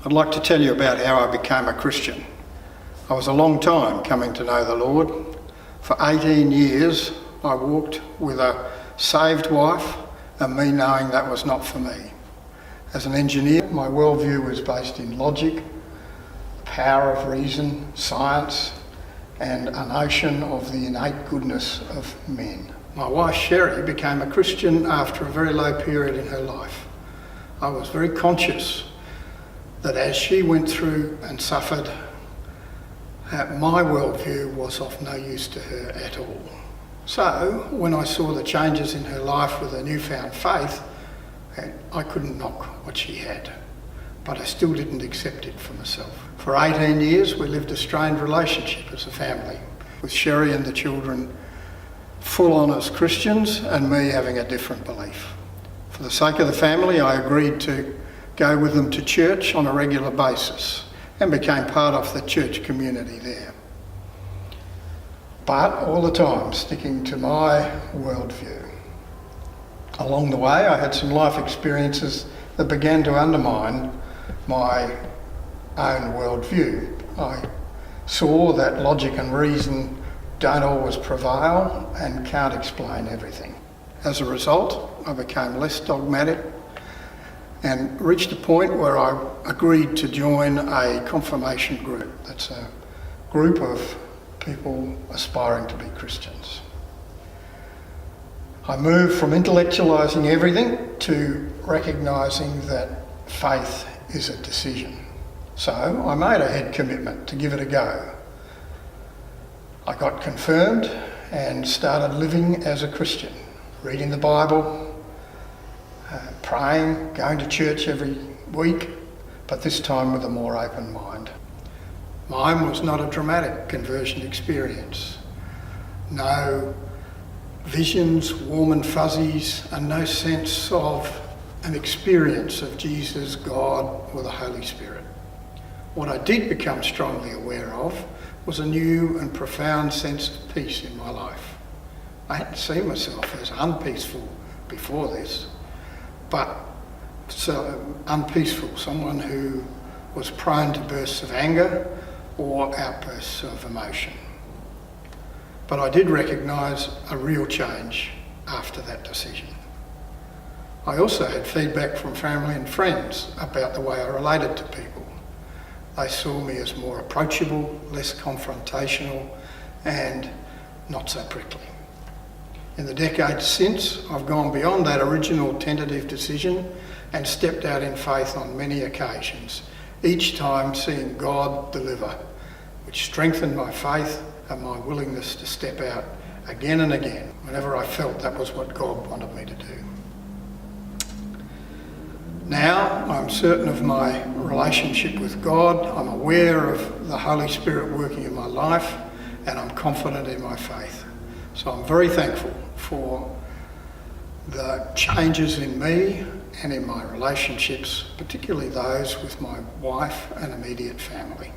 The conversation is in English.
I'd like to tell you about how I became a Christian. I was a long time coming to know the Lord. For 18 years I walked with a saved wife and me knowing that was not for me. As an engineer, my worldview was based in logic, the power of reason, science, and a notion of the innate goodness of men. My wife Sherry became a Christian after a very low period in her life. I was very conscious that as she went through and suffered, my worldview was of no use to her at all. So when I saw the changes in her life with a newfound faith, I couldn't knock what she had, but I still didn't accept it for myself. For 18 years we lived a strained relationship as a family, with Sherry and the children full on as Christians and me having a different belief. For the sake of the family, I agreed to go with them to church on a regular basis and became part of the church community there. But all the time sticking to my worldview. Along the way I had some life experiences that began to undermine my own worldview. I saw that logic and reason don't always prevail and can't explain everything. As a result, I became less dogmatic and reached a point where I agreed to join a confirmation group. That's a group of people aspiring to be Christians. I moved from intellectualising everything to recognising that faith is a decision. So I made a head commitment to give it a go. I got confirmed and started living as a Christian, reading the Bible, praying, going to church every week, but this time with a more open mind. Mine was not a dramatic conversion experience. No visions, warm and fuzzies, and no sense of an experience of Jesus, God, or the Holy Spirit. What I did become strongly aware of was a new and profound sense of peace in my life. I hadn't seen myself as unpeaceful before this, but so unpeaceful, someone who was prone to bursts of anger or outbursts of emotion. But I did recognise a real change after that decision. I also had feedback from family and friends about the way I related to people. They saw me as more approachable, less confrontational, and not so prickly. In the decades since, I've gone beyond that original tentative decision and stepped out in faith on many occasions, each time seeing God deliver, which strengthened my faith and my willingness to step out again and again whenever I felt that was what God wanted me to do. Now I'm certain of my relationship with God, I'm aware of the Holy Spirit working in my life, and I'm confident in my faith. So I'm very thankful for the changes in me and in my relationships, particularly those with my wife and immediate family.